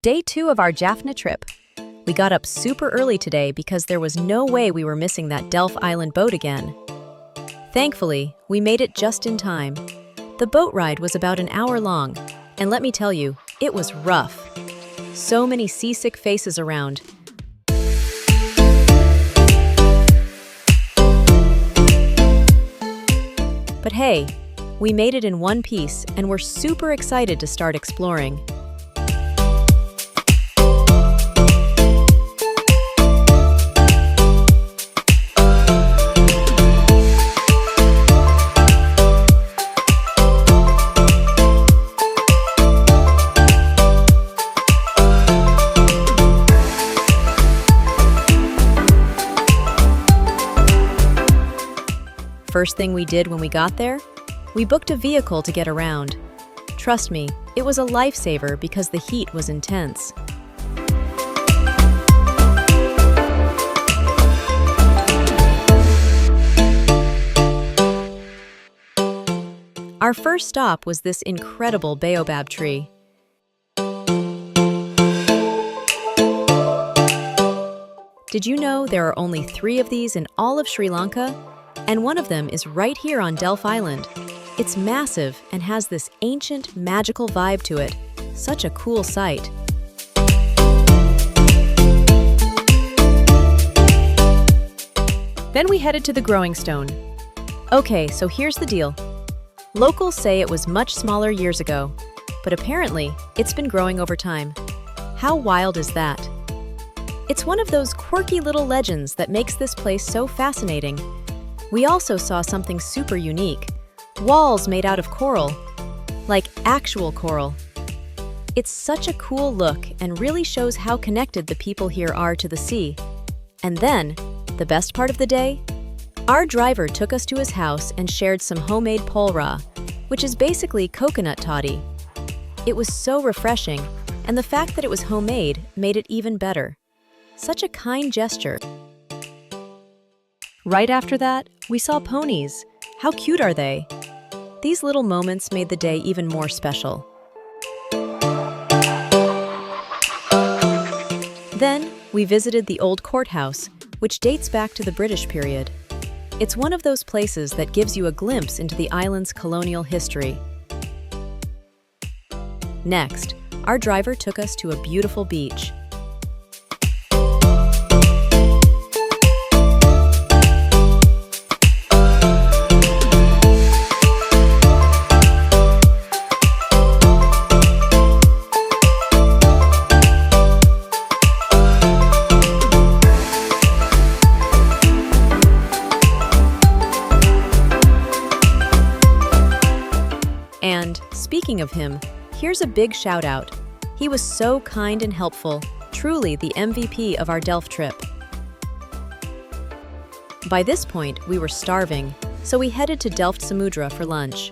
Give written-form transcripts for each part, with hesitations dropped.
Day 2 of our Jaffna trip. We got up super early today because there was no way we were missing that Delf Island boat again. Thankfully, we made it just in time. The boat ride was about an hour long, and let me tell you, it was rough. So many seasick faces around. But hey, we made it in one piece and we're super excited to start exploring. First thing we did when we got there, we booked a vehicle to get around. Trust me, it was a lifesaver because the heat was intense. Our first stop was this incredible baobab tree. Did you know there are only 3 of these in all of Sri Lanka? And one of them is right here on Delf Island. It's massive and has this ancient, magical vibe to it. Such a cool sight. Then we headed to the growing stone. Okay, so here's the deal. Locals say it was much smaller years ago, but apparently it's been growing over time. How wild is that? It's one of those quirky little legends that makes this place so fascinating. We also saw something super unique. Walls made out of coral. Like actual coral. It's such a cool look and really shows how connected the people here are to the sea. And then, the best part of the day? Our driver took us to his house and shared some homemade Pol Ra, which is basically coconut toddy. It was so refreshing, and the fact that it was homemade made it even better. Such a kind gesture. Right after that, we saw ponies. How cute are they? These little moments made the day even more special. Then, we visited the old courthouse, which dates back to the British period. It's one of those places that gives you a glimpse into the island's colonial history. Next, our driver took us to a beautiful beach. And speaking of him, here's a big shout out. He was so kind and helpful, truly the MVP of our Delft trip. By this point, we were starving, so we headed to Delft Samudra for lunch.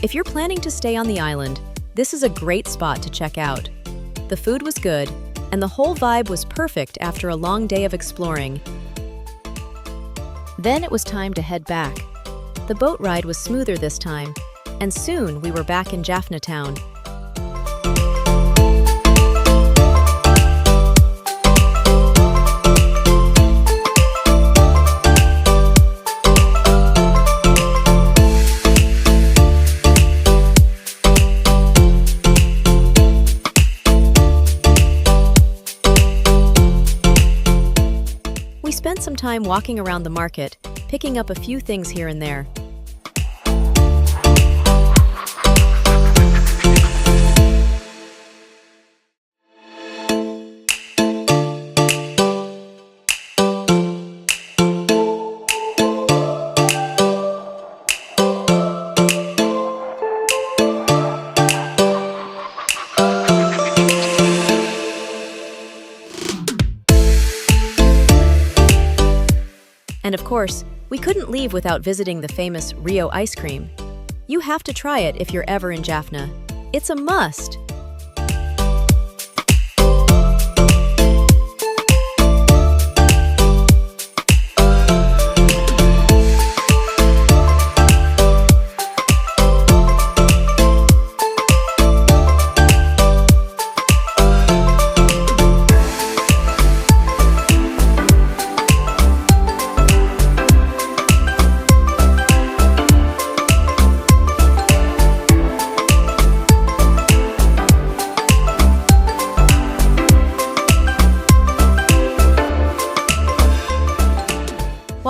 If you're planning to stay on the island, this is a great spot to check out. The food was good, and the whole vibe was perfect after a long day of exploring. Then it was time to head back. The boat ride was smoother this time, and soon we were back in Jaffna town. We spent some time walking around the market, picking up a few things here and there. And of course, we couldn't leave without visiting the famous Rio Ice Cream. You have to try it if you're ever in Jaffna. It's a must!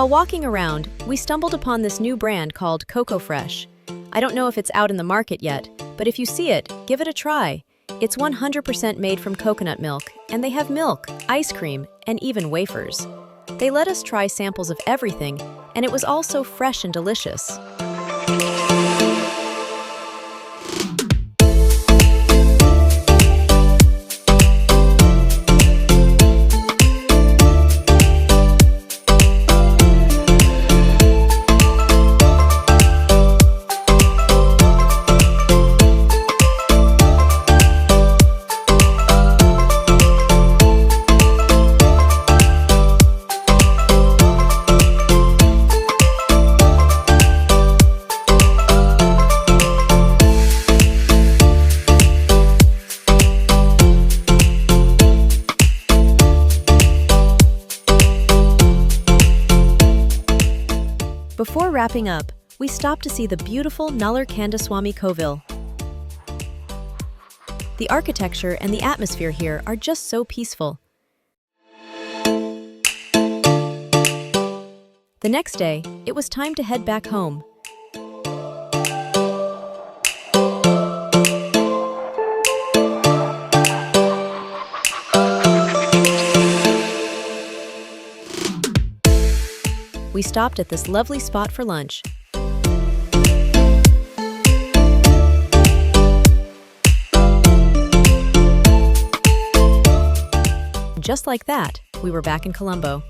While walking around, we stumbled upon this new brand called Coco Fresh. I don't know if it's out in the market yet, but if you see it, give it a try. It's 100% made from coconut milk, and they have milk, ice cream, and even wafers. They let us try samples of everything, and it was all so fresh and delicious. Before wrapping up, we stopped to see the beautiful Nallur Kovil. The architecture and the atmosphere here are just so peaceful. The next day, it was time to head back home. We stopped at this lovely spot for lunch. Just like that, we were back in Colombo.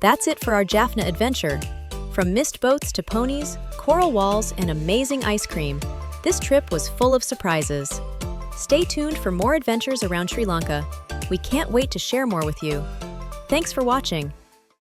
That's it for our Jaffna adventure. From mist boats to ponies, coral walls, and amazing ice cream, this trip was full of surprises. Stay tuned for more adventures around Sri Lanka. We can't wait to share more with you. Thanks for watching.